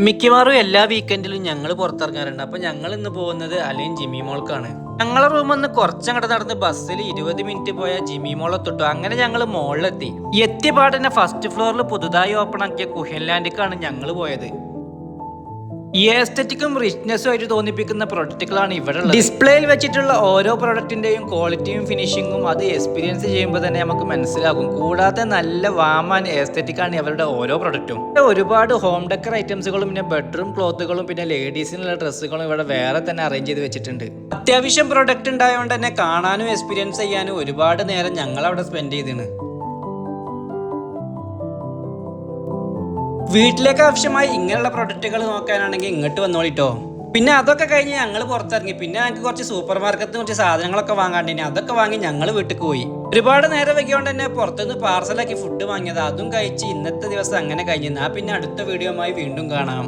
മിക്കവാറും എല്ലാ വീക്കെൻഡിലും ഞങ്ങൾ പുറത്തിറങ്ങാറുണ്ട്. അപ്പോൾ ഞങ്ങൾ ഇന്ന് പോകുന്നത് അലൈൻ ജിമ്മി മോൾക്കാണ്. ഞങ്ങളെ റൂമിൽ നിന്ന് കുറച്ചങ്ങോട്ട് നടന്ന് ബസ്സിൽ 20 മിനിറ്റ് പോയ ജിമ്മി മോളെത്തിട്ടു. അങ്ങനെ ഞങ്ങൾ മോളിലെത്തി. എത്തിയ പാടന്നെ ഫസ്റ്റ് ഫ്ലോറിൽ പുതുതായി ഓപ്പൺ ആക്കിയ കുഹൻലാൻഡിക്കാണ് ഞങ്ങൾ പോയത്. ഈ എസ്തെറ്റിക്കും റിച്ച്നെസ്സും ആയിട്ട് തോന്നിപ്പിക്കുന്ന പ്രൊഡക്റ്റുകളാണ് ഇവിടെ ഉള്ളത്. ഡിസ്പ്ലേയിൽ വെച്ചിട്ടുള്ള ഓരോ പ്രൊഡക്റ്റിന്റെയും ക്വാളിറ്റിയും ഫിനിഷിങ്ങും അത് എക്സ്പീരിയൻസ് ചെയ്യുമ്പോൾ തന്നെ നമുക്ക് മനസ്സിലാകും. കൂടാതെ നല്ല വാം ആൻഡ് എസ്തെറ്റിക്കാണ് ഇവരുടെ ഓരോ പ്രൊഡക്റ്റും. ഒരുപാട് ഹോം ഡെക്കർ ഐറ്റംസുകളും പിന്നെ ബെഡ്റൂം ക്ലോത്തുകളും പിന്നെ ലേഡീസിനുള്ള ഡ്രസ്സുകളും ഇവിടെ വേറെ തന്നെ അറേഞ്ച് ചെയ്ത് വെച്ചിട്ടുണ്ട്. അത്യാവശ്യം പ്രൊഡക്റ്റ് ഉണ്ടായതുകൊണ്ട് തന്നെ കാണാനും എക്സ്പീരിയൻസ് ചെയ്യാനും ഒരുപാട് നേരം ഞങ്ങൾ അവിടെ സ്പെൻഡ് ചെയ്തിരുന്നു. വീട്ടിലേക്ക് ആവശ്യമായി ഇങ്ങനെയുള്ള പ്രൊഡക്റ്റുകൾ നോക്കാനാണെങ്കിൽ ഇങ്ങോട്ട് വന്നോളിട്ടോ. പിന്നെ അതൊക്കെ കഴിഞ്ഞ് ഞങ്ങൾ പുറത്തിറങ്ങി. പിന്നെ ഞങ്ങൾക്ക് കുറച്ച് സൂപ്പർ മാർക്കറ്റിൽ കുറച്ച് സാധനങ്ങളൊക്കെ വാങ്ങാണ്ടിനി. അതൊക്കെ വാങ്ങി ഞങ്ങൾ വീട്ടിൽ പോയി. ഒരുപാട് നേരം വയ്ക്കൊണ്ട് തന്നെ പുറത്തുനിന്ന് പാർസലാക്കി ഫുഡ് വാങ്ങിയത്. അതും കഴിച്ച് ഇന്നത്തെ ദിവസം അങ്ങനെ കഴിഞ്ഞു. പിന്നെ അടുത്ത വീഡിയോയുമായി വീണ്ടും കാണാം.